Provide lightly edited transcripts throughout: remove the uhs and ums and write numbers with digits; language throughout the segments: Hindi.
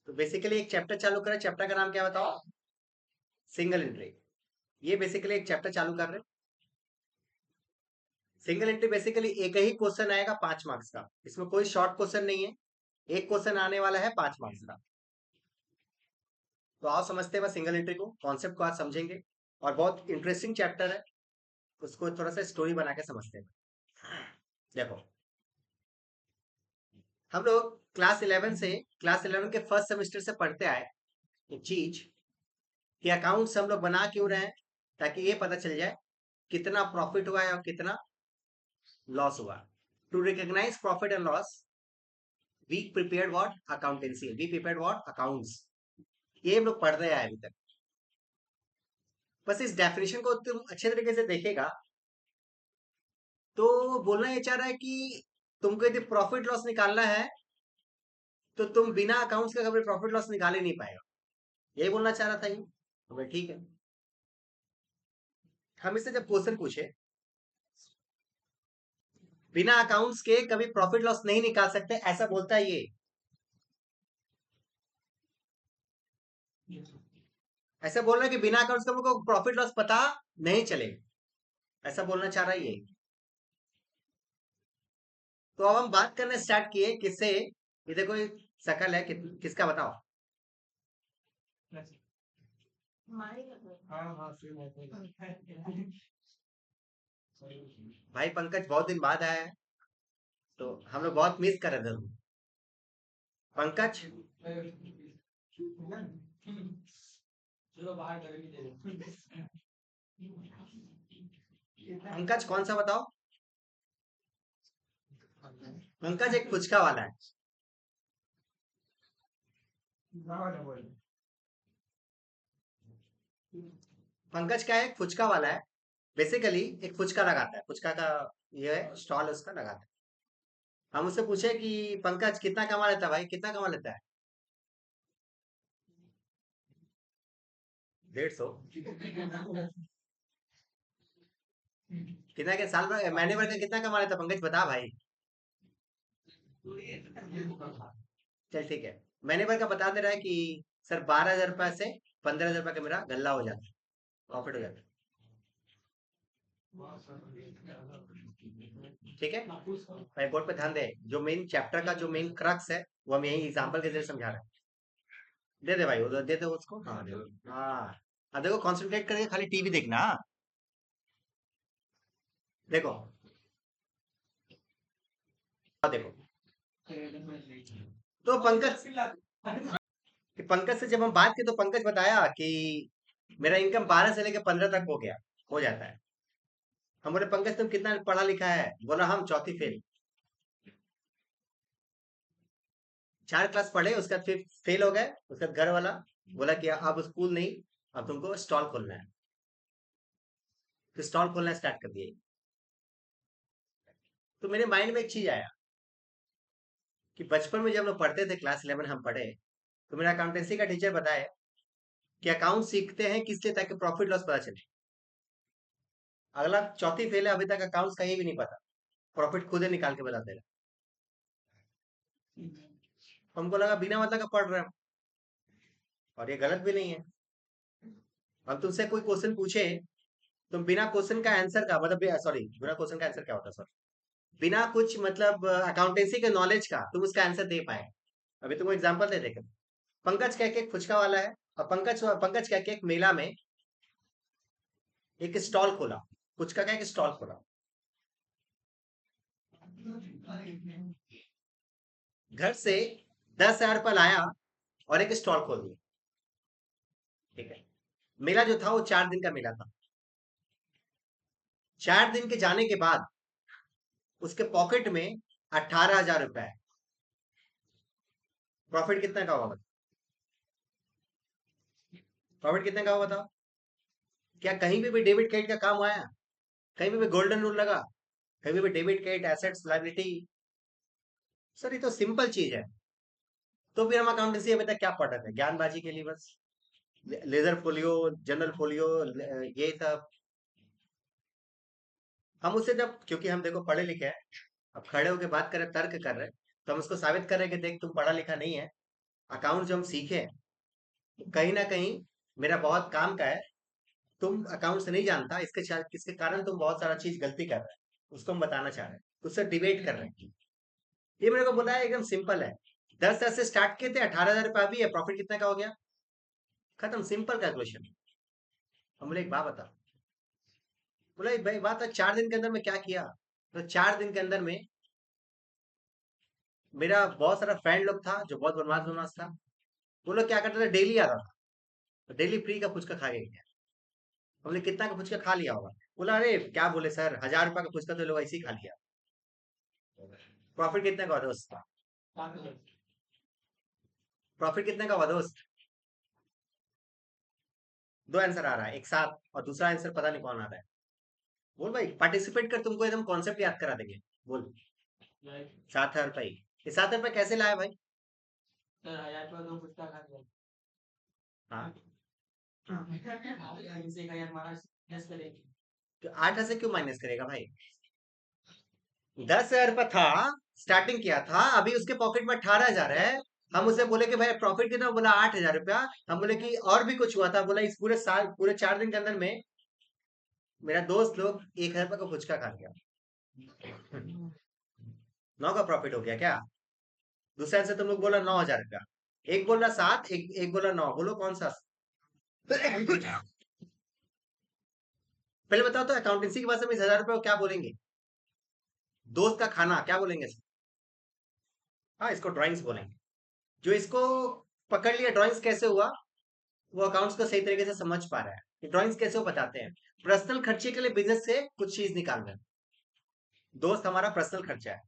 तो बेसिकली एक चैप्टर चालू करें। चैप्टर का नाम क्या बताओ? Single entry. ये बेसिकली एक चैप्टर चालू कर रहे हैं। सिंगल एंट्री बेसिकली एक ही क्वेश्चन आएगा 5 मार्क्स का। इसमें कोई शॉर्ट क्वेश्चन नहीं है। एक क्वेश्चन आने वाला है 5 मार्क्स का। तो आओ समझते हैं बस सिंगल एंट्री को, कॉन्सेप्ट को आज समझेंगे। और बहुत इंटरेस्टिंग चैप्टर है, उसको थोड़ा सा स्टोरी बना के समझते हैं। देखो, हम लोग क्लास 11 के फर्स्ट सेमेस्टर से पढ़ते आए एक चीज कि अकाउंट्स हम लोग बना क्यों रहे हैं, ताकि ये पता चल जाए कितना प्रॉफिट हुआ है और कितना लॉस हुआ। To recognize profit and loss we prepared what accountancy, we prepared what accounts. ये हम लोग पढ़ रहे हैं अभी तक। बस इस डेफिनेशन को तुम अच्छे तरीके से देखेगा तो बोलना ये चाह रहा है कि तुमको यदि प्रॉफिट लॉस निकालना है तो तुम बिना अकाउंट्स के कभी प्रॉफिट लॉस निकाल ही नहीं पाएगा। यही बोलना चाह रहा था ये। तो भाई ठीक है, हम इससे जब क्वेश्चन पूछे बिना अकाउंट्स के कभी प्रॉफिट लॉस नहीं निकाल सकते, ऐसा बोलता है ये। ऐसा बोल रहा है कि बिना अकाउंट्स के हमको प्रॉफिट लॉस पता नहीं चलेगा, ऐसा बोलना चाह रहा है ये। तो अब हम बात करना स्टार्ट किए किससे। ये देखो, ये शकल है किसका बताओ? भाई पंकज बहुत दिन बाद आया है, तो हम लोग बहुत मिस कर रहे थे तुमको। पंकज, पंकज कौन सा बताओ? पंकज एक फुचका वाला है। पंकज क्या है, एक फुचका वाला है। बेसिकली एक फुचका लगाता है, फुचका का ये है स्टॉल, उसका लगाता है। हम उससे पूछे कि पंकज कितना कमा लेता है भाई, कितना कमा लेता है? 150? कितना के साल भर महीने भर का कितना कमा लेता है पंकज, बता भाई। चल ठीक है, महीने भर का बता दे रहा है कि सर 12,000 रुपए से 15,000 रुपए का मेरा गल्ला हो जाता है, प्रॉफिट हो जाता है। ठीक है भाई, बोर्ड पे ध्यान दे। जो मेन चैप्टर का जो मेन क्रक्स है वो हम यही एग्जांपल के जरिए समझा रहे हैं। दे दे भाई, उधर दे दे उसको। हाँ दे दो। हाँ, अब देखो कॉन्सेंट्रेट करके खाली टीवी देखना, हाँ? देखो, हाँ देखो। तो पंकज से जब हम बात की तो पंकज बताया कि मेरा इनकम 12 से लेकर 15 तक हो जाता है। हम बोले पंकज तुम कितना पढ़ा लिखा है? बोला हम चौथी फेल। 4 क्लास पढ़े, उसके बाद फिर फेल हो गए। उसके बाद घर वाला बोला कि अब स्कूल नहीं, अब तुमको स्टॉल खोलना है। तो स्टॉल खोलना स्टार्ट कर दिए। तो मेरे माइंड में एक चीज आया कि बचपन में जब लोग पढ़ते थे, क्लास 11 हम पढ़े, तो मेरा अकाउंटेंसी का टीचर बताए कि अकाउंट सीखते हैं किस लिए, ताकि प्रॉफिट लॉस पता चले। अगला चौथी फेल है, अभी तक अकाउंट्स का ही भी नहीं पता, प्रॉफिट खुद ही निकाल के बता देगा। हमको लगा बिना मतलब का पढ़ रहे हैं, और ये गलत भी नहीं है। अब तुमसे कोई क्वेश्चन पूछे, तुम बिना क्वेश्चन का आंसर का मतलब, सॉरी बिना क्वेश्चन का आंसर क्या होता है, सॉरी, बिना कुछ मतलब अकाउंटेंसी के नॉलेज का तुम उसका आंसर दे पाए। अभी तुमको एग्जांपल दे देखे, पंकज कह के एक फुचका वाला है, और पंकज पंकज कह के एक मेला में एक स्टॉल खोला, फुचका का एक स्टॉल खोला। घर से 10,000 रुपये लाया और एक स्टॉल खोल दिया। ठीक है, मेला जो था वो 4 दिन का मेला था। 4 दिन के जाने के बाद उसके पॉकेट में 18,000 रुपए है। प्रॉफिट कितना का होगा? प्रॉफिट कितने का हुआ था? क्या कहीं पे भी डेबिट क्रेडिट का काम आया? कहीं पे भी गोल्डन रूल लगा? कहीं पे भी debit credit assets liability? Sir ये तो सिंपल चीज है। तो फिर हम अकाउंटेंसी अभी तक क्या पढ़ रहे थे, ज्ञानबाजी के लिए बस। लेजर फोलियो, जनरल फोलियो, ये सब। हम उससे जब, क्योंकि हम देखो पढ़े लिखे हैं, अब खड़े होके बात कर रहे, तर्क कर रहे, तो हम उसको साबित कर रहे हैं कि देख तुम पढ़ा लिखा नहीं है, अकाउंट जो हम सीखे कहीं ना कहीं मेरा बहुत काम का है। तुम अकाउंट से नहीं जानता, इसके कारण तुम बहुत सारा चीज गलती कर रहे हो, उसको हम बताना चाह रहे हैं, उससे डिबेट कर रहे हैं। ये मेरे को बोला है, एकदम सिंपल है। 10,000 से स्टार्ट किए थे, 18,000 रुपया अभी है, प्रॉफिट कितने का हो गया? खत्म, सिंपल कैलकुलेशन। हम बोले एक बात बता। बोला "एक भाई बात है, 4 दिन के अंदर में क्या किया?" तो 4 दिन के अंदर में मेरा बहुत सारा फ्रेंड लोग था जो बहुत बदमाश बदमाश था। वो लोग क्या करते थे, डेली आता था, तो डेली फ्री का फुचका खा के गया। हमने कितना का फुचका खा लिया होगा? बोला अरे क्या बोले सर, 1,000 रुपया का फुचका तो लोग ऐसे ही खा लिया। प्रॉफिट कितने का हुआ दोस्त? प्रॉफिट कितने का हुआ दोस्त? दो आंसर आ रहा है एक साथ, और दूसरा आंसर पता नहीं कौन आ रहा है। बोल भाई, पार्टिसिपेट कर, तुमको एकदम कॉन्सेप्ट याद करा देंगे। बोल। 7,000 रुपये। ये 7,000 रुपये कैसे लाया भाई? हाँ तो 8 से क्यों माइनस करेगा भाई? 10,000 रुपया था, स्टार्टिंग किया था, अभी उसके पॉकेट में 18,000 है। हम उसे बोले कि भाई प्रॉफिट कितना, बोला 8,000 रुपया। हम बोले कि और भी कुछ हुआ था, बोला इस पूरे साल, पूरे 4 दिन के अंदर में मेरा दोस्त लोग 1,000 रुपया का फुचका खा गया। 9 का प्रॉफिट हो गया क्या? दूसरे आंसर तुम लोग बोला 9,000 रुपया। एक बोल रहा 7, एक बोला 9, बोलो कौन सा? पहले बताओ तो, अकाउंटेंसी की भाषा में इस 1,000 रुपये को क्या बोलेंगे? दोस्त का खाना क्या बोलेंगे? हाँ, इसको ड्राइंग्स बोलेंगे। जो इसको पकड़ लिया ड्राइंग्स कैसे हुआ, वो अकाउंट्स को सही तरीके से समझ पा रहा है कि ड्राइंग्स कैसे वो बताते हैं। पर्सनल खर्चे के लिए बिजनेस से कुछ चीज निकाल रहे हैं। दोस्त हमारा पर्सनल खर्चा है,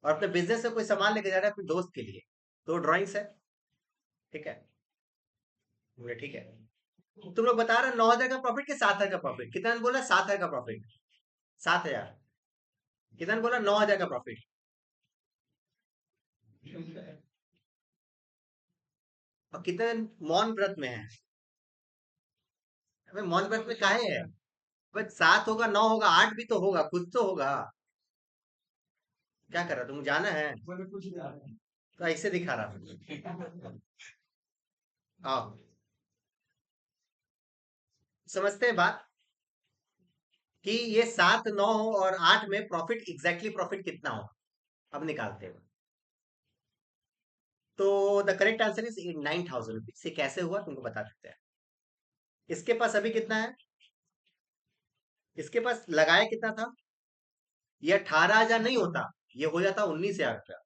और अपने बिजनेस से कोई सामान लेके जा रहा है अपने दोस्त के लिए, तो ड्राइंग्स है। ठीक है, बोले ठीक है। तुम लोग बता रहे 9,000 का प्रॉफिट कि 7,000 का प्रॉफिट? कितना बोला? 7,000 का प्रॉफिट। 7,000। कितना बोला? 9,000 का प्रॉफिट। और कितने मौन व्रत में है? अबे मौन व्रत में काहे है? बस 7 होगा, 9 होगा, 8 भी तो होगा, कुछ तो होगा। क्या कर रहा तुम, जाना है? तो ऐसे दिखा रहा था। आओ, समझते हैं बात, कि ये 7, 9 और 8 में प्रॉफिट, एग्जैक्टली प्रॉफिट कितना हो, अब निकालते हैं। तो the correct answer is 9,000 rupees. ये कैसे हुआ तुमको बता देते हैं। इसके पास अभी कितना है? इसके पास लगाया कितना था? ये 18,000 नहीं होता, ये हो जाता 19,000 रुपया।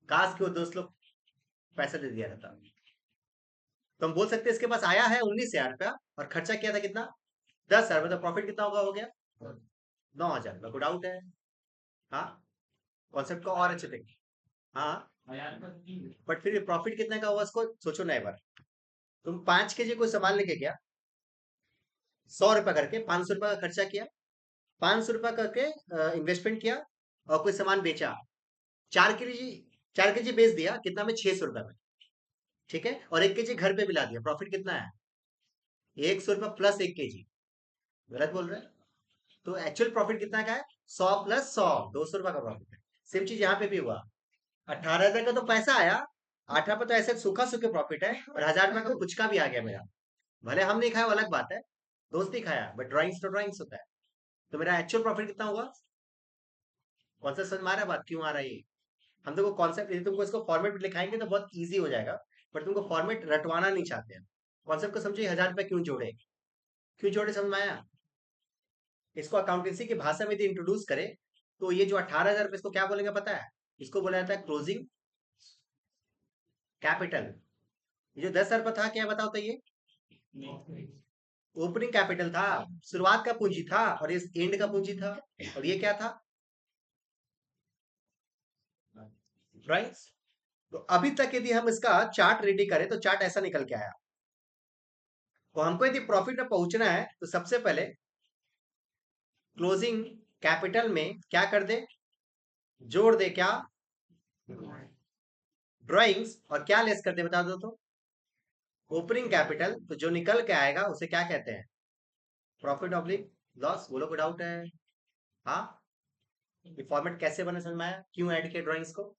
काश कि वो दोस्त लोग पैसा दे दिया रहता। तो हम बोल सकते हैं इसके पास आया है 19,000 रुपया, और खर्चा किया था कितना? 10,000 रुपया। तो प्रॉफिट कितना होगा, हो गया 9,000 रुपया। को डाउट है? हाँ, कॉन्सेप्ट को और अच्छे तरीके। हाँ, बट फिर प्रॉफिट कितने का हुआ, उसको सोचो ना एक बार। तुम 5 kg कोई सामान लेके गया, 100 रुपया करके, 500 रुपया का खर्चा किया, 500 रुपया करके इन्वेस्टमेंट किया, और कोई सामान बेचा, 4 kg, 4 kg बेच दिया, कितना में? 600 रुपया में। ठीक है, और 1 kg घर पे भी ला दिया, प्रॉफिट कितना है? 100 रुपया प्लस 1 kg। गलत बोल रहे हैं? तो एक्चुअल प्रॉफिट कितना का है? 100 + 100, 200 रुपया का प्रॉफिट है। सेम चीज यहाँ पे भी हुआ। 18,000 का तो पैसा आया, 18 पे तो ऐसे सूखा सूखे प्रॉफिट है, और 1,000 रुपया का कुछ का भी आ गया मेरा। भले हम नहीं खाया, वो अलग बात है, दोस्त ही खाया, बट ड्राइंग्स तो ड्राइंग्स होता है। तो मेरा एक्चुअल प्रॉफिट कितना हुआ? कौन सा समझ में आ रहा है बात, क्यों आ रहा है ये? हम तुमको कॉन्सेप्ट, यदि तुमको इसको फॉर्मेट में लिखाएंगे तो बहुत इजी हो जाएगा, बट तुमको फॉर्मेट रटवाना नहीं चाहते हैं। कॉन्सेप्ट को समझिए, 1,000 रुपया क्यों जोड़े, क्यों जोड़े, समझ में आया? इसको अकाउंटेंसी की भाषा में यदि इंट्रोड्यूस करें, तो ये जो 18,000 रुपये, इसको क्या बोलेंगे पता है? इसको बोला जाता है क्लोजिंग कैपिटल। ये जो 10,000 रुपया था, क्या बताओ तो ये? ओपनिंग कैपिटल था, शुरुआत का पूंजी था, और ये एंड का पूंजी था। और ये क्या था? राइट। तो अभी तक यदि हम इसका चार्ट रेडी करें, तो चार्ट ऐसा निकल के आया। तो हमको यदि प्रॉफिट में पहुंचना है, तो सबसे पहले क्लोजिंग कैपिटल में क्या कर दे? जोड़ दे क्या? ड्राइंग्स। और क्या लेस कर दे, बता दो तो? Opening capital. तो जो निकल के आएगा उसे क्या कहते हैं? Profit oblique loss. बोलो कोई डाउट है? हाँ, ये फॉर्मेट कैसे बने, समझ में आया? क्यों ऐड किया ड्राइंग्स को?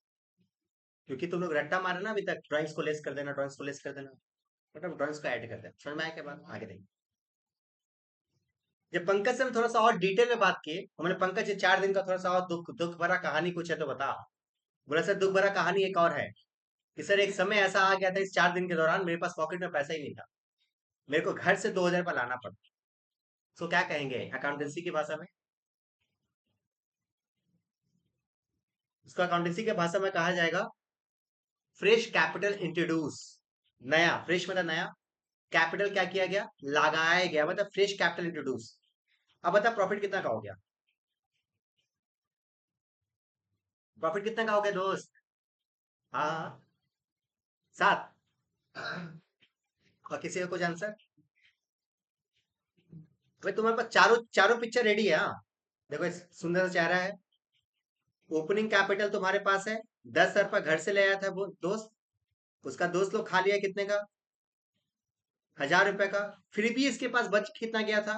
क्योंकि तुम लोग रट्टा मारे ना अभी तक, ड्राइंग्स को लेस कर देना, ड्राइंग्स को लेस कर देना, मतलब ड्राइंग्स को ऐड कर देना। समझ में आया क्या बात? आगे देखिए। जब पंकज से हम थोड़ा सा और डिटेल में बात किए, हमने पंकज ये 4 दिन का थोड़ा सा और दुख दुख भरा कहानी कुछ है तो बता। बोला सर दुख भरा कहानी एक और है कि सर एक समय ऐसा आ गया था इस 4 दिन के दौरान मेरे पास पॉकेट में पैसा ही नहीं था, मेरे को घर से 2,000 रुपये लाना पड़ा। तो क्या कहेंगे अकाउंटेंसी की भाषा में? उसको अकाउंटेंसी की भाषा में कहा जाएगा फ्रेश कैपिटल इंट्रोड्यूस। नया, फ्रेश मतलब नया, कैपिटल क्या किया गया, लगाया गया, मतलब फ्रेश कैपिटल इंट्रोड्यूस। अब बता प्रॉफिट कितना का हो गया? प्रॉफिट कितना का हो गया दोस्त? हाँ, 7। और किसी का कुछ आंसर? भाई तुम्हारे पास चारों चारों पिक्चर रेडी है। हाँ, देखो इस सुंदर सा चेहरा है, ओपनिंग कैपिटल तुम्हारे पास है, 10,000 रुपये घर से ले आया था वो दोस्त, उसका दोस्त लोग खा लिया कितने का, 1,000 रुपए का। फिर भी इसके पास बच कितना गया था,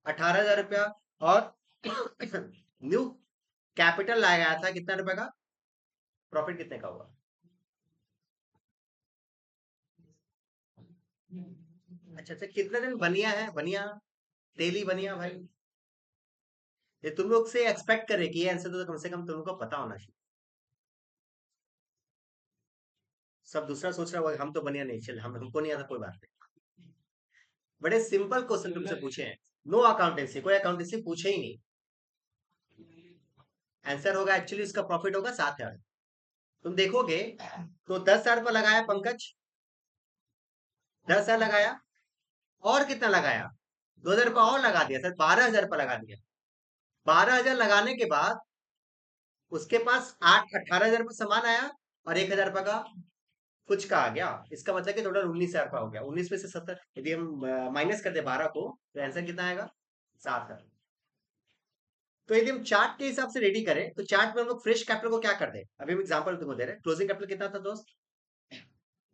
18,000 रुपया। और न्यू कैपिटल लाया गया था कितना रुपए का, प्रॉफिट कितने का हुआ? अच्छा अच्छा, कितने दिन बनिया है, बनिया, तेली बनिया भाई। ये तुम लोग से एक्सपेक्ट करे कि ये आंसर तो कम से कम तुम लोग को पता होना चाहिए। सब दूसरा सोच रहा है हम तो बनिया नहीं, चल हम हमको नहीं आता कोई बात नहीं। बड़े सिंपल क्वेश्चन तुमसे पूछे हैं, नो अकाउंटेंसी, कोई अकाउंटेंसी पूछे ही नहीं। आंसर होगा एक्चुअली इसका प्रॉफिट होगा 7,000। तुम देखोगे तो 10,000 रुपये लगाया पंकज, 10,000 लगाया, और कितना लगाया, 2,000 रुपये और लगा दिया सर, 12,000 रुपये लगा दिया। 12,000 लगाने के बाद उसके पास 18,000 रुपये सामान आया और 1,000 रुपये का कुछ का आ गया। इसका मतलब कि टोटल 19,000 रुपये हो गया। 19 में से 70 यदि हम माइनस कर दे 12 को, तो आंसर कितना आएगा, 7,000। तो यदि हम चार्ट के हिसाब से रेडी करें तो चार्ट में हम लोग फ्रेश कैपिटल को क्या कर दे, अभी हम एग्जांपल तुमको दे रहे हैं। क्लोजिंग कैपिटल कितना था दोस्त,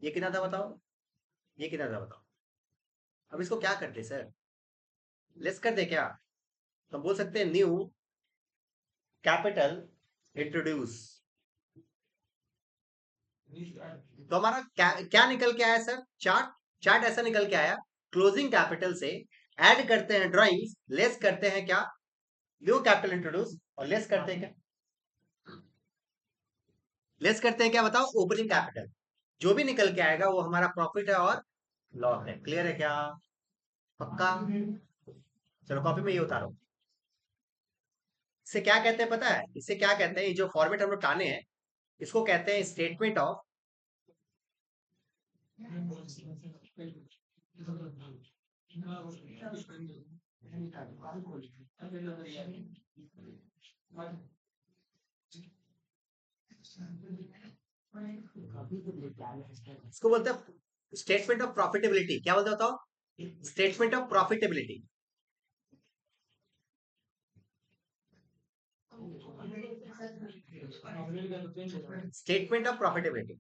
ये कितना था बताओ, ये कितना था बताओ। अब इसको क्या करते सर, लेस कर दे क्या? तो हम बोल सकते हैं न्यू कैपिटल इंट्रोड्यूस। तो हमारा क्या निकल के आया सर, चार्ट। चार्ट ऐसा निकल के आया, क्लोजिंग कैपिटल से ऐड करते हैं ड्राइंग्स, लेस करते हैं क्या, न्यू कैपिटल इंट्रोड्यूस, और लेस करते हैं क्या, लेस करते हैं क्या बताओ, ओपनिंग कैपिटल। जो भी निकल के आएगा वो हमारा प्रॉफिट है और लॉस है। क्लियर है क्या? पक्का? चलो कॉपी में ये उतारो। इसे क्या कहते हैं पता है, इसे क्या कहते हैं, ये जो फॉर्मेट हम लोग टाने हैं इसको कहते हैं स्टेटमेंट ऑफ, इसको बोलते हैं स्टेटमेंट ऑफ प्रॉफिटेबिलिटी। क्या बोलते हो बताओ, statement of profitability. Statement of profitability,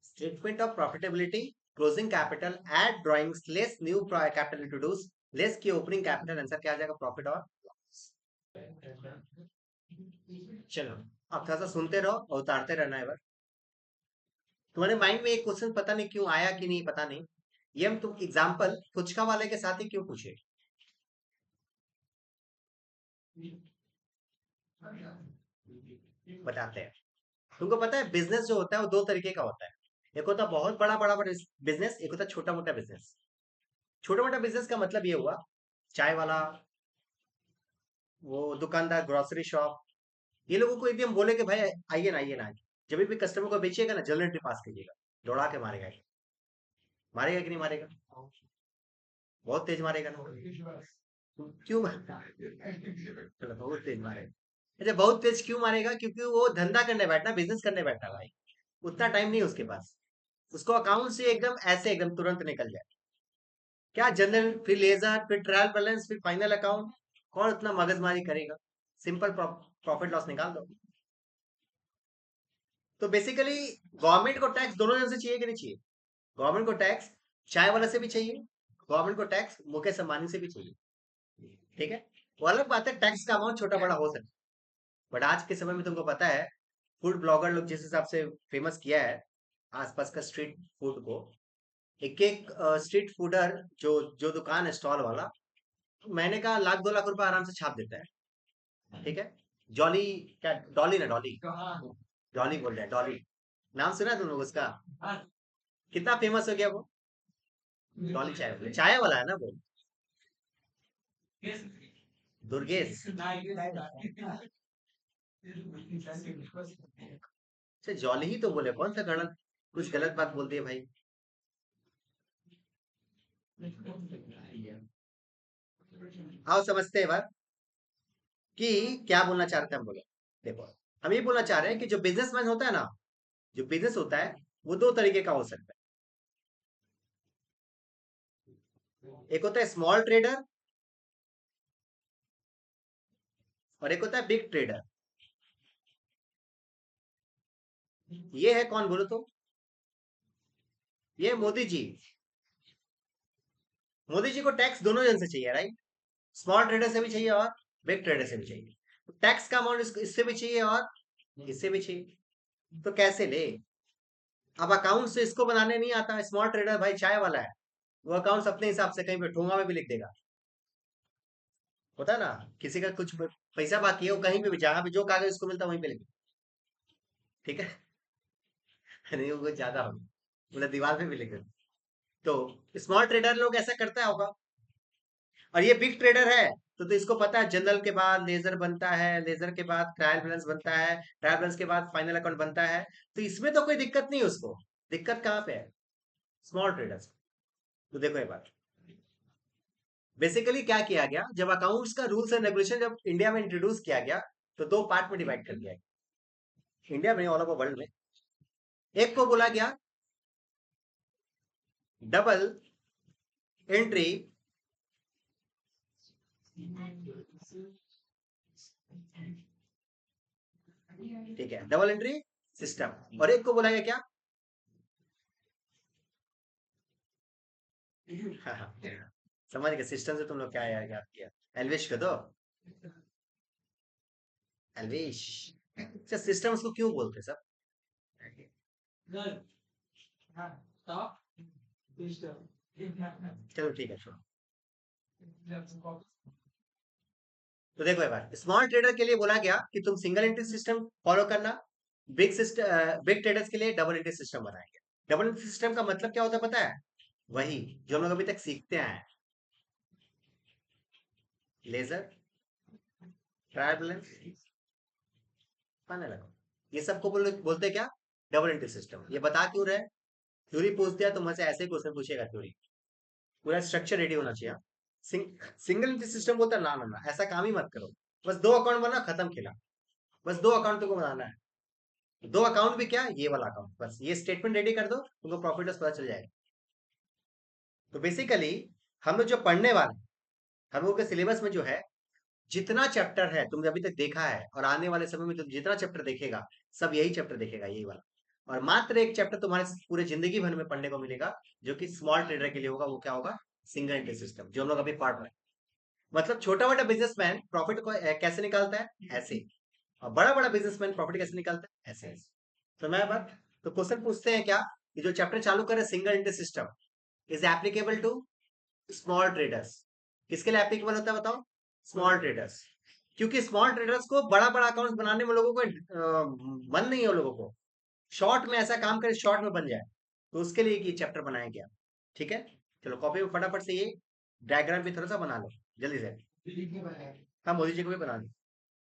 statement of profitability, closing capital, add drawings, less new capital introduce, less की ओपनिंग कैपिटल, आंसर क्या आ जाएगा, प्रॉफिट और लॉस। चलो अब थोड़ा सा सुनते रहो और उतारते रहना है। तुम्हारे माइंड में एक क्वेश्चन पता नहीं क्यों आया कि नहीं पता नहीं, ये हम तुम एग्जाम्पल फुचका वाले के साथ ही क्यों पूछे? बताते हैं। तुमको पता है बिजनेस जो होता है वो दो तरीके का होता है, एक होता है बहुत बड़ा बड़ा बिजनेस, एक होता है छोटा मोटा बिजनेस। छोटा मोटा बिजनेस का मतलब ये हुआ, चाय वाला, वो दुकानदार, ग्रोसरी शॉप, ये लोगों को यदि हम बोले कि भाई आइए ना आइए ना, जब भी कस्टमर को बेचिएगा ना जल्दी एंट्री पास कीजिएगा, दौड़ा के मारेगा। मारेगा कि नहीं मारेगा? बहुत तेज मारेगा ना। क्यों चलो बहुत तेज मारेगा। अच्छा बहुत तेज क्यों मारेगा, क्योंकि वो धंधा करने बैठना, बिजनेस करने बैठा भाई, उतना टाइम नहीं है उसके पास। उसको अकाउंट से एकदम ऐसे एकदम तुरंत निकल जाए, क्या जनरल, फिर लेजर, फिर ट्रायल बैलेंस, फिर फाइनल अकाउंट, कौन उतना मगजमारी करेगा? सिंपल प्रॉफिट लॉस निकाल दो। तो बेसिकली गवर्नमेंट को टैक्स दोनों जन से चाहिए कि नहीं चाहिए? गवर्नमेंट को टैक्स चाय वाले से भी चाहिए, गवर्नमेंट को टैक्स मुकेश अंबानी से भी चाहिए। ठीक है, वो अलग बात है टैक्स का अमाउंट छोटा बड़ा हो सकता है, बट आज के समय में तुमको पता है फूड ब्लॉगर लोग जिस हिसाब से फेमस किया है आसपास का स्ट्रीट फूड को, एक एक स्ट्रीट फूडर जो जो दुकान है स्टॉल वाला, महीने का 1 लाख 2 लाख रुपए आराम से छाप देता है। ठीक है। जॉली, क्या डॉली ना डॉली, डॉली बोल रहे हैं डॉली। नाम सुना है तुम लोग उसका? कितना फेमस हो गया वो। डॉली चाय, चाय वाला है ना वो, दुर्गेश। अच्छा जॉली ही तो बोले, कौन सा गलत, कुछ गलत बात बोल दिए भाई। आओ समझते हैं बात कि क्या बोलना चाह रहे थे हम। बोले देखो, हम ये बोलना चाह रहे हैं कि जो बिजनेसमैन होता है ना, जो बिजनेस होता है वो दो तरीके का हो सकता है। एक होता है स्मॉल ट्रेडर और एक होता है बिग ट्रेडर। ये है कौन बोलो तो? ये मोदी जी। मोदी जी को टैक्स दोनों जन से चाहिए, राइट? स्मॉल ट्रेडर से भी चाहिए और बिग ट्रेडर से भी चाहिए। टैक्स का अमाउंट इससे भी चाहिए और इससे भी चाहिए। तो कैसे ले? अब अकाउंट से इसको बनाने नहीं आता। स्मॉल ट्रेडर भाई चाय वाला है, वो अकाउंट्स अपने हिसाब से कहीं पे ठोंगा में भी लिख देगा। होता है ना, किसी का कुछ पैसा बाकी है, वो कहीं पे भी जहां पे जो कागज उसको मिलता है वहीं पे लिख। ठीक है। नहीं वो कुछ ज्यादा हो, मतलब दीवार पे भी लिख देता। तो स्मॉल ट्रेडर लोग ऐसा करता होगा। और ये बिग ट्रेडर है तो इसको पता है जनरल के बाद लेजर बनता है, लेजर के बाद ट्रायल बैलेंस बनता है, ट्रायल बैलेंस के बाद फाइनल अकाउंट बनता है। तो इसमें तो कोई दिक्कत नहीं है उसको। दिक्कत कहाँ पे है? Small traders. तो देखो ये बात, बेसिकली क्या किया गया, जब अकाउंट्स का रूल्स एंड रेगुलेशन जब इंडिया में इंट्रोड्यूस किया गया तो दो पार्ट में डिवाइड कर दिया गया इंडिया में, ऑल ओवर वर्ल्ड में। एक को बोला गया डबल एंट्री, ठीक है, डबल एंट्री सिस्टम। और एक को बोला गया क्या? हाँ हाँ, समझ गए सिस्टम से तुम लोग क्या याद किया? एल्विश को तो, एल्विश। अच्छा सिस्टम उसको क्यों बोलते हैं सब? चलो ठीक है छोड़ो। तो देखो एक बार, स्मॉल ट्रेडर के लिए बोला गया कि तुम सिंगल एंट्री सिस्टम फॉलो करना। बिग सिस्टम, बिग ट्रेडर्स के लिए डबल एंट्री सिस्टम बनाएंगे। डबल एंट्री सिस्टम का मतलब क्या होता है पता है? वही जो हम लोग अभी तक सीखते आए हैं, ledger, trial balance, final account. ये सबको बोलते क्या? Double entry system. ये बता क्यों रहे? थ्योरी पूछ दिया तो मुझसे ऐसे ही क्वेश्चन पूछेगा थ्योरी, पूरा स्ट्रक्चर रेडी होना चाहिए। सिंगल एंट्री सिस्टम बोलता है ना ना ना, ऐसा काम ही मत करो। बस दो अकाउंट बना, खत्म खेला। बस दो अकाउंट तुमको बनाना है। दो अकाउंट भी क्या, ये वाला अकाउंट, बस ये स्टेटमेंट रेडी कर दो, तुमको प्रॉफिट लॉस पता चल जाएगा। तो बेसिकली हम लोग जो पढ़ने वाले हैं, हम लोग के सिलेबस में जो है, जितना चैप्टर है तुमने अभी तक देखा है और आने वाले समय में तुम जितना चैप्टर देखेगा, सब यही चैप्टर देखेगा, यही वाला। और मात्र एक चैप्टर तुम्हारे पूरे जिंदगी भर में पढ़ने को मिलेगा, जो कि स्मॉल ट्रेडर के लिए होगा। वो क्या होगा? सिंगल एंट्री सिस्टम, जो हम लोग अभी पढ़ रहे हैं। मतलब छोटा बड़ा बिजनेसमैन प्रॉफिट को कैसे निकालता है, ऐसे। और बड़ा बड़ा बिजनेसमैन प्रॉफिट कैसे निकालता है, ऐसे। तो मैं बात, तो क्वेश्चन पूछते हैं क्या, कि जो चैप्टर चालू करे single entry system is applicable to small traders. किसके लिए एप्लीकेबल होता है बताओ? Small traders. क्योंकि स्मॉल ट्रेडर्स को बड़ा बड़ा अकाउंट बनाने में लोगों को मन नहीं है, लोगों को शॉर्ट में ऐसा काम करे, शॉर्ट में बन जाए। तो उसके लिए ये चैप्टर बनाया गया। ठीक है। चलो कॉपी में फटाफट से ये डायग्राम भी थोड़ा सा बना लो जल्दी से। हाँ मोदी जी को भी बना लो।